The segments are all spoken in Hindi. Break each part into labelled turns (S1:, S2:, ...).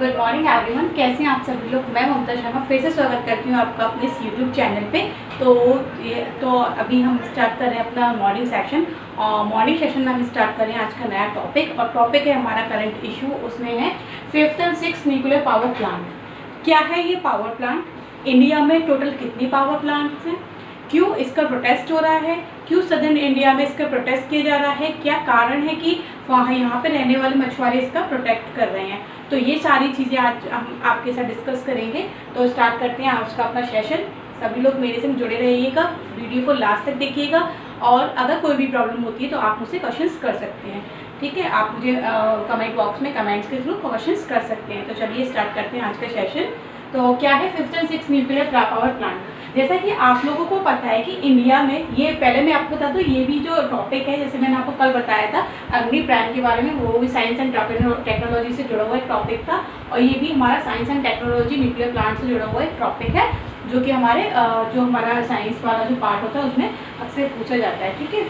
S1: गुड मॉर्निंग एवरीवन, कैसे हैं आप सभी लोग। मैं ममता शर्मा फिर से स्वागत करती हूँ आपका अपने इस यूट्यूब चैनल पे। तो अभी हम स्टार्ट कर रहे हैं अपना मॉर्निंग सेशन। और मॉर्निंग सेशन में हम स्टार्ट कर रहे हैं आज का नया टॉपिक, और टॉपिक है हमारा करंट इशू। उसमें है 5th और 6th न्यूक्लियर पावर प्लांट। क्या है ये पावर प्लांट, इंडिया में टोटल कितनी पावर प्लांट्स हैं, क्यों इसका प्रोटेस्ट हो रहा है, क्यों सदर्न इंडिया में इसका प्रोटेस्ट किया जा रहा है, क्या कारण है कि वहाँ यहाँ पे रहने वाले मछुआरे इसका प्रोटेक्ट कर रहे हैं। तो ये सारी चीज़ें आज हम आपके साथ डिस्कस करेंगे। तो स्टार्ट करते हैं आज का अपना सेशन। सभी लोग मेरे से जुड़े रहिएगा, वीडियो को लास्ट तक देखिएगा, और अगर कोई भी प्रॉब्लम होती है तो आप मुझसे क्वेश्चंस कर सकते हैं। ठीक है, आप मुझे कमेंट बॉक्स में कमेंट्स के थ्रू क्वेश्चंस कर सकते हैं। तो चलिए स्टार्ट करते हैं आज का सेशन। तो क्या है 5th और 6th न्यूक्लियर पावर प्लांट। जैसा कि आप लोगों को पता है कि इंडिया में, ये पहले मैं आपको बता दूँ, ये भी जो टॉपिक है, जैसे मैंने आपको कल बताया था अग्नि प्राण के बारे में, वो भी साइंस एंड टेक्नोलॉजी से जुड़ा हुआ एक टॉपिक था। और ये भी हमारा science and technology nuclear plant से जुड़ा हुआ एक टॉपिक है, जो कि हमारे जो हमारा साइंस वाला जो पार्ट होता है उसमें अक्सर पूछा जाता है। ठीक है,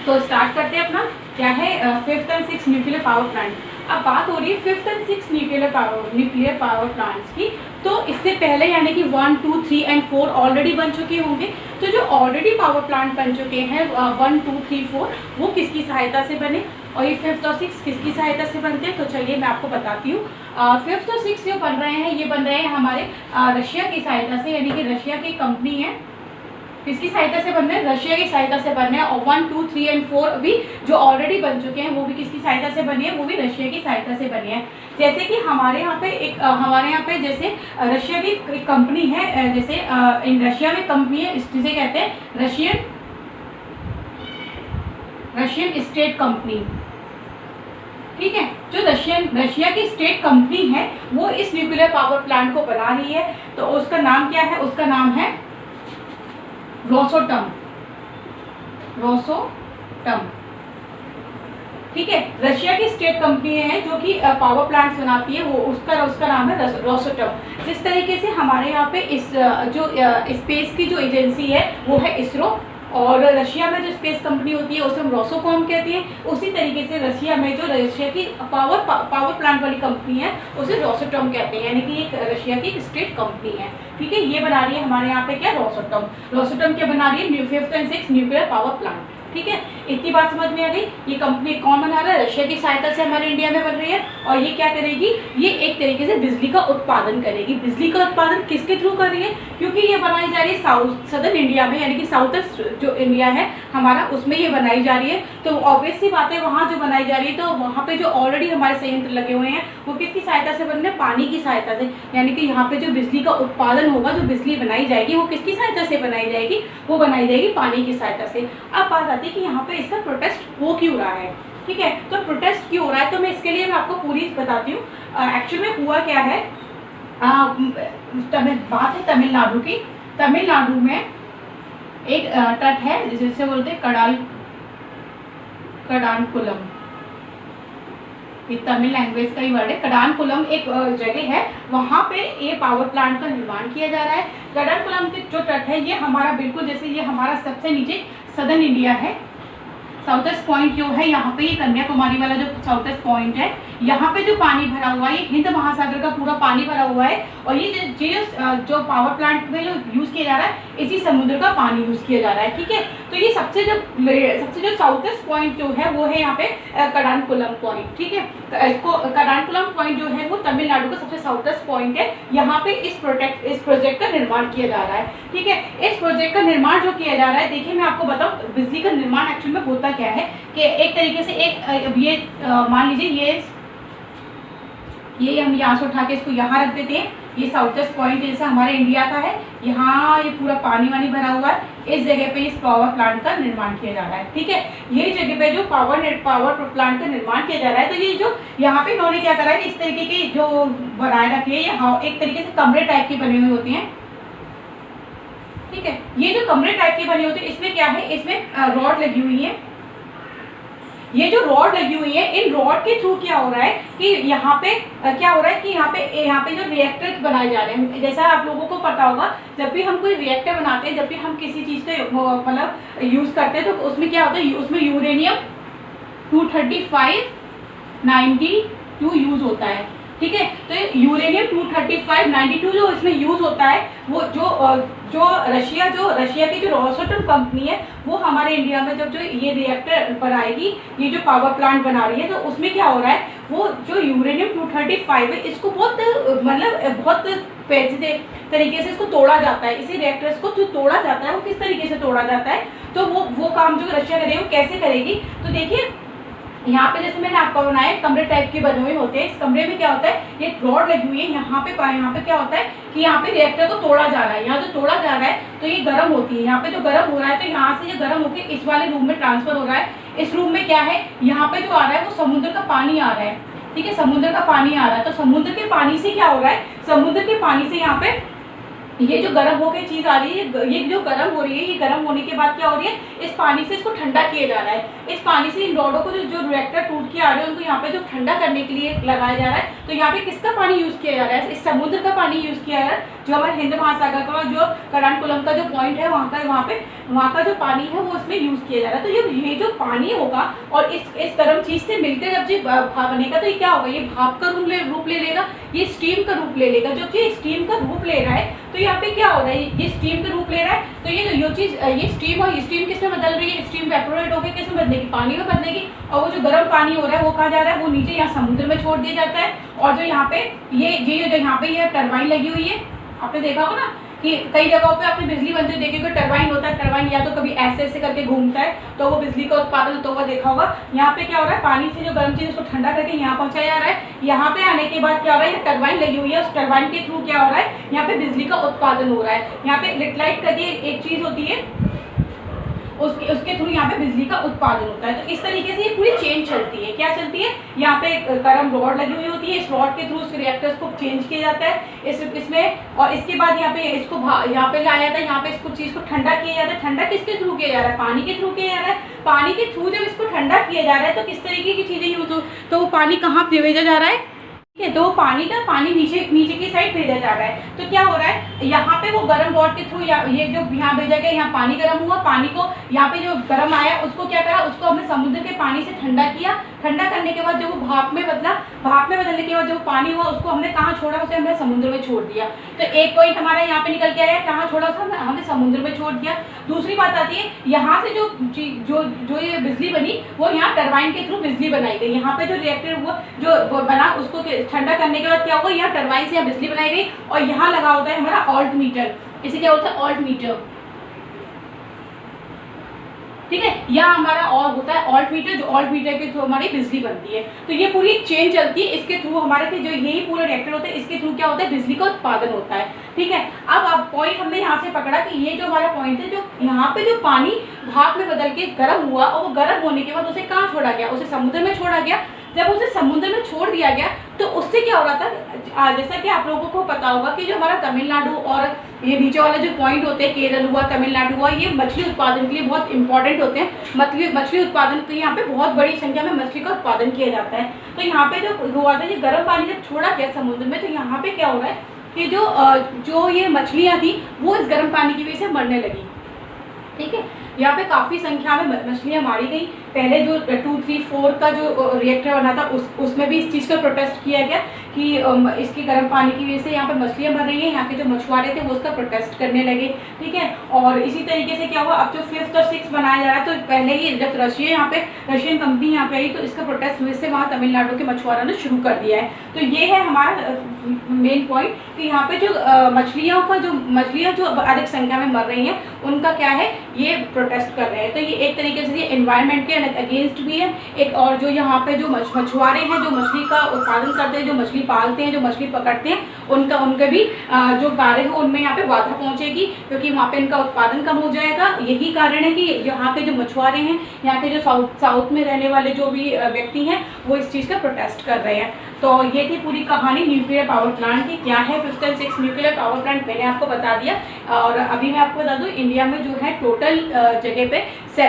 S1: तो स्टार्ट करते हैं अपना। क्या है 5th और 6th न्यूक्लियर पावर प्लांट। अब बात हो रही है 5th और 6th न्यूक्लियर पावर प्लांट्स की। तो इससे पहले यानी कि 1, 2, 3 और 4 ऑलरेडी बन चुके होंगे। तो जो ऑलरेडी पावर प्लांट बन चुके हैं 1, 2, 3, 4, वो किसकी सहायता से बने, और ये 5th और 6th किसकी सहायता से बनते हैं। तो चलिए मैं आपको बताती हूँ। 5th और 6th जो बन रहे हैं, ये बन रहे हैं हमारे रशिया की सहायता से, यानी कि रशिया की कंपनी है। किसकी सहायता से बन रहे हैं, रशिया की सहायता से बन रहे हैं। और 1, 2, 3 और 4 भी जो ऑलरेडी बन चुके हैं, वो भी किसकी सहायता से बने हैं, वो भी रशिया की सहायता से बने हैं। जैसे कि हमारे यहाँ पे जैसे रशिया की एक कंपनी है, जैसे इन रशिया में कंपनी है, जिसे कहते हैं रशियन स्टेट कंपनी। ठीक है, जो रशिया की स्टेट कंपनी है वो इस न्यूक्लियर पावर प्लांट को बना रही है। तो उसका नाम क्या है, उसका नाम है रोसोटम। ठीक है, रशिया की स्टेट कंपनी है जो कि पावर प्लांट्स बनाती है, वो उसका नाम है रोसोटम। जिस तरीके से हमारे यहाँ पे इस जो स्पेस की जो एजेंसी है वो है इसरो, और रशिया में जो स्पेस कंपनी होती है उसे हम रोसोकॉम कहते हैं। उसी तरीके से रशिया में जो रशिया की पावर प्लांट वाली कंपनी है उसे रोसोटम कहते हैं, यानी कि एक रशिया की स्टेट कंपनी है। ठीक है, ये बना रही है हमारे यहाँ पे क्या, रोसोटम क्या बना रही है, 5th और 6th न्यूक्लियर पावर प्लांट। ठीक है, इतनी बात समझ में आ गई। ये कंपनी कौन बना रहा है, रशिया की सहायता से हमारे इंडिया में बन रही है। और ये क्या करेगी, ये एक तरीके से बिजली का उत्पादन करेगी। बिजली का उत्पादन किसके थ्रू कर रही है, क्योंकि ये बनाई जा रही है सदर्न इंडिया में, यानी कि साउथ जो इंडिया है हमारा, उसमें ये बनाई जा रही है। तो ऑब्वियस सी बात है, वहाँ जो बनाई जा रही है, तो वहाँ पे जो ऑलरेडी हमारे संयंत्र लगे हुए हैं वो किसकी सहायता से बन रहे हैं, पानी की सहायता से। यानी कि यहाँ पे जो बिजली का उत्पादन होगा, जो बिजली बनाई जाएगी, वो किसकी सहायता से बनाई जाएगी, वो बनाई जाएगी पानी की सहायता से। अब बात आती है कि यहाँ पे इसका प्रोटेस्ट हो क्यों रहा है। ठीक है, तो प्रोटेस्ट क्यों हो रहा है, तो मैं इसके लिए मैं आपको पूरी बताती हूँ। एक्चुअल में हुआ क्या है, बात है तमिलनाडु की। तमिलनाडु में एक तट है जिसे बोलते हैं कडानकुलम। ये तमिल लैंग्वेज का ही वर्ड है। कडानकुलम एक जगह है, वहाँ पे ये पावर प्लांट का निर्माण किया जा रहा है। कडानकुलम के जो तट है, ये हमारा बिल्कुल जैसे ये हमारा सबसे नीचे सदर्न इंडिया है। साउथेस्ट पॉइंट जो है यहाँ पे, ये कन्याकुमारी वाला जो साउथेस्ट पॉइंट है, यहाँ पे जो पानी भरा हुआ है, ये हिंद महासागर का पूरा पानी भरा हुआ है। और ये जो पावर प्लांट में जो यूज़ किया जा रहा है, इसी समुद्र का पानी यूज़ किया जा रहा है। ठीक है, तो ये सबसे जो साउथेस्ट पॉइंट जो है वो है यहाँ पे कडानकुलम पॉइंट। ठीक है, तो इसको कडानकुलम पॉइंट जो है वो तमिलनाडु का सबसे साउथेस्ट पॉइंट है। यहाँ पे इस प्रोजेक्ट का निर्माण किया जा रहा है। ठीक है, इस प्रोजेक्ट का निर्माण जो किया जा रहा है, देखिए मैं आपको बताऊँ, बिजली का निर्माण एक्चुअल में होता क्या है कि एक तरीके से ये मान लीजिए ये हम यहाँ से उठा के इसको यहाँ रख देते हैं। ये साउथेस्ट पॉइंट जैसे हमारे इंडिया का है, यहाँ ये पूरा पानी वानी भरा हुआ है। इस जगह पे इस पावर प्लांट का निर्माण किया जा रहा है। ठीक है, ये जगह पे जो पावर प्लांट का निर्माण किया जा रहा है, तो ये जो यहाँ पे इन्होंने क्या करा है, इस तरीके की जो बनाए रखे हैं, ये एक तरीके से कमरे टाइप के बने हुए होते हैं। ठीक है, ये जो कमरे टाइप के बने होते हैं, इसमें क्या है, इसमें रॉड लगी हुई है। ये जो रॉड लगी हुई है, इन रॉड के थ्रू क्या हो रहा है कि यहाँ पे क्या हो रहा है कि यहाँ पे जो रिएक्टर बनाए जा रहे हैं, जैसा आप लोगों को पता होगा, जब भी हम कोई रिएक्टर बनाते हैं, जब भी हम किसी चीज़ का मतलब यूज़ करते हैं, तो उसमें क्या होता है, उसमें यूरेनियम 235 92 यूज़ होता है। ठीक है। तो यूरेनियम 235 92 जो इसमें यूज़ होता है, वो जो रशिया की जो रोसटम कंपनी है, वो हमारे इंडिया में जब जो ये रिएक्टर बनाएगी, ये जो पावर प्लांट बना रही है, तो उसमें क्या हो रहा है, वो जो यूरेनियम 235 है, इसको बहुत पेचीदे तरीके से इसको तोड़ा जाता है। इसी रिएक्टर्स को जो तोड़ा जाता है, वो किस तरीके से तोड़ा जाता है, तो वो काम जो रशिया करेगी वो कैसे करेगी। तो देखिए यहाँ पे जैसे मैंने आपको बनाया, कमरे टाइप के बने हुए होते हैं। इस कमरे में क्या होता है, ये रॉड लगी हुई है। यहाँ पे क्या होता है कि यहाँ पे रिएक्टर को तोड़ा जा रहा है। यहाँ जो तोड़ा जा रहा है तो ये गर्म होती है। यहाँ पे जो गर्म हो रहा है, तो यहाँ से ये गर्म होकर इस वाले रूम में ट्रांसफर हो रहा है। इस रूम में क्या है, यहाँ पे जो आ रहा है वो समुद्र का पानी आ रहा है। ठीक है, समुद्र का पानी आ रहा है। तो समुद्र के पानी से क्या हो रहा है, समुद्र के पानी से यहाँ पे ये जो गर्म होकर चीज़ आ रही है, ये जो गर्म हो रही है, ये गर्म होने के बाद क्या हो रही है, इस पानी से इसको ठंडा किया जा रहा है। इस पानी से इन रॉडों को जो रिएक्टर टूट के आ रहे हैं, उनको यहाँ पे जो ठंडा करने के लिए लगाया जा रहा है। तो यहाँ पे किसका पानी यूज़ किया जा रहा है, इस समुद्र का पानी यूज़ किया जा रहा है, जो हमारे हिंद महासागर का जो करणकुलम का जो पॉइंट है, वहाँ का जो पानी है वो इसमें यूज़ किया जा रहा है। तो ये जो पानी होगा और इस गर्म चीज़ से मिलकर जब ये भाप बनेगा, तो ये क्या होगा, ये भाप का रूप ले लेगा, ये स्टीम का रूप ले लेगा। जो कि स्टीम का रूप ले रहा है, तो यहाँ पे क्या हो रहा है, ये स्टीम का रूप ले रहा है। तो ये स्टीम, और स्टीम किस में बदल रही है, स्टीम वेपोरेट होकर किस में बदलेगी, पानी में बदलेगी। और वो जो गर्म पानी हो रहा है वो कहाँ जा रहा है, वो नीचे यहाँ समुद्र में छोड़ दिया जाता है। और जो यहाँ पे ये टरबाइन लगी हुई है, आपने देखा होगा ना कि कई जगहों पे आपने बिजली बनते देखिए, टरबाइन होता है। टरबाइन या तो कभी ऐसे करके घूमता है, तो वो बिजली का उत्पादन होता हुआ देखा होगा। यहाँ पे क्या हो रहा है, पानी से जो गर्म चीज़ उसको ठंडा करके यहाँ पहुँचाया जा रहा है। यहाँ पे आने के बाद क्या हो रहा है, टरबाइन लगी हुई है, उस टरबाइन के थ्रू क्या हो रहा है, यहाँ पे बिजली का उत्पादन हो रहा है। यहाँ पे लिटलाइट करके एक चीज़ होती है, उसके थ्रू यहाँ पे बिजली का उत्पादन होता है। तो इस तरीके से ये पूरी चेन चलती है। क्या चलती है, यहाँ पे गर्म रॉड लगी हुई होती है, इस रॉड के थ्रू उस रिएक्टर्स को चेंज किया जाता है इसमें। और इसके बाद यहाँ पे इसको यहाँ पे लाया जाता है, यहाँ पे इसको चीज़ को ठंडा किया जाता है। ठंडा किसके थ्रू किया जा रहा है, पानी के थ्रू किया जा रहा है। पानी के थ्रू जब इसको ठंडा किया जा रहा है, तो किस तरीके की चीज़ें यूज हो, तो वो पानी कहाँ भेजा जा रहा है, ठीक है। तो पानी नीचे की साइड भेजा जा रहा है। तो क्या हो रहा है, यहाँ पे वो गर्म रॉड के थ्रू ये जो यहाँ भेजा गया, यहाँ पानी गर्म हुआ, पानी को यहाँ पे जो गर्म आया उसको क्या करा, उसको हमने समुद्र के पानी से ठंडा किया। ठंडा करने के बाद जो वो भाप में बदलने के बाद जो पानी हुआ, उसको हमने कहाँ छोड़ा, उसे हमने समुद्र में छोड़ दिया। तो एक पॉइंट हमारा यहाँ पे निकल के आया, कहाँ छोड़ा था, हमने समुद्र में छोड़ दिया। दूसरी बात आती है, यहाँ से जो ये बिजली बनी, वो यहाँ टरबाइन के थ्रू बिजली बनाई गई। यहाँ पे जो रिएक्टर हुआ, जो बना, उसको ठंडा करने के बाद क्या हुआ, यहाँ टरबाइन से यहाँ बिजली बनाई गई। और यहाँ लगा होता है हमारा ऑल्ट मीटर, इसे क्या होता है, ऑल्ट मीटर, ठीक है। यहाँ हमारा और होता है ऑल्ट मीटर, जो ऑल्ट मीटर के थ्रू हमारी बिजली बनती है। तो ये पूरी चेन चलती है, इसके थ्रू हमारे जो यही पूरा रिएक्टर होता है, इसके थ्रू क्या होता है, बिजली का उत्पादन होता है, ठीक है। अब पॉइंट हमने यहाँ से पकड़ा कि ये जो हमारा पॉइंट है, जो यहाँ पे जो पानी भाप में बदल के गर्म हुआ, और वो गर्म होने के बाद उसे कहाँ छोड़ा गया, उसे समुद्र में छोड़ा गया। जब उसे समुद्र में छोड़ दिया गया, तो उससे क्या हो रहा था, जैसा कि आप लोगों को पता होगा कि जो हमारा तमिलनाडु और ये नीचे वाले जो पॉइंट होते हैं, केरल हुआ, तमिलनाडु हुआ, ये मछली उत्पादन के लिए बहुत इंपॉर्टेंट होते हैं। मछली उत्पादन, तो यहाँ पे बहुत बड़ी संख्या में मछली का उत्पादन किया जाता है। तो यहाँ पे जो हुआ था, ये गर्म पानी जब छोड़ा गया समुद्र में, तो यहाँ पे क्या हो रहा है कि जो ये मछलियाँ थी, वो इस गर्म पानी की वजह से मरने लगी, ठीक है। यहाँ पे काफ़ी संख्या में मछलियाँ मारी गई। पहले जो 2, 3, 4 का जो रिएक्टर बना था, उसमें भी इस चीज़ का प्रोटेस्ट किया गया कि इसकी गर्म पानी की वजह से यहाँ पे मछलियाँ मर रही हैं। यहाँ के जो मछुआरे थे वो उसका प्रोटेस्ट करने लगे, ठीक है। और इसी तरीके से क्या हुआ, अब जो 5th और 6th बनाया जा रहा है, तो पहले ही जब रशियन कंपनी यहाँ पे आई, तो इसका प्रोटेस्ट वजह से वहाँ तमिलनाडु के मछुआरों ने शुरू कर दिया है। तो ये है हमारा मेन पॉइंट कि यहाँ पे जो मछलियाँ जो अधिक संख्या में मर रही हैं, उनका क्या है, ये प्रोटेस्ट कर रहे हैं। तो ये एक तरीके से एनवायरनमेंट के अगेंस्ट भी है एक। और जो यहाँ पे जो मछुआरे हैं, जो मछली का उत्पादन करते हैं, जो मछली पालते हैं, जो मछली पकड़ते हैं, उनके भी जो कार्य है उनमें यहाँ पे बाधा पहुँचेगी, क्योंकि वहाँ पे इनका उत्पादन कम हो जाएगा। यही कारण है कि यहाँ के जो मछुआरे हैं, यहाँ के जो साउथ में रहने वाले जो भी व्यक्ति हैं, वो इस चीज़ का प्रोटेस्ट कर रहे हैं। तो ये थी पूरी कहानी न्यूक्लियर पावर प्लांट की। क्या है 5th और 6th न्यूक्लियर पावर प्लांट, मैंने आपको बता दिया। और अभी मैं आपको बता दूं, इंडिया में जो है टोटल जगह पे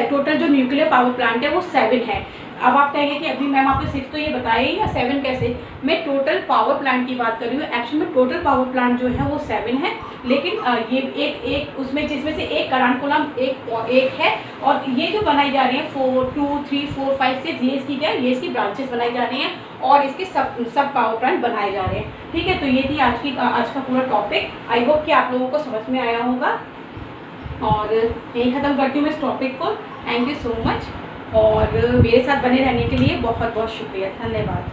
S1: टोटल जो न्यूक्लियर पावर प्लांट है वो 7 है। अब आप कहेंगे कि अभी मैम आपने 6 तो ये बताया ही या 7 कैसे। मैं टोटल पावर प्लांट की बात कर रही हूँ। एक्चुअली में टोटल पावर प्लांट जो है वो 7 है, लेकिन ये एक उसमें जिसमें से एक करानकुलम एक है, और ये जो बनाई जा रही है 4 2 3 4 5 6 ये इसकी क्या है, ये इसकी ब्रांचेस बनाई जा रही हैं और इसके सब पावर प्लांट बनाए जा रहे हैं। ठीक है, तो ये थी आज का पूरा टॉपिक। आई होप कि आप लोगों को समझ में आया होगा, और यही ख़त्म करती हूँ मैं इस टॉपिक को। थैंक यू सो मच, और मेरे साथ बने रहने के लिए बहुत बहुत शुक्रिया, धन्यवाद।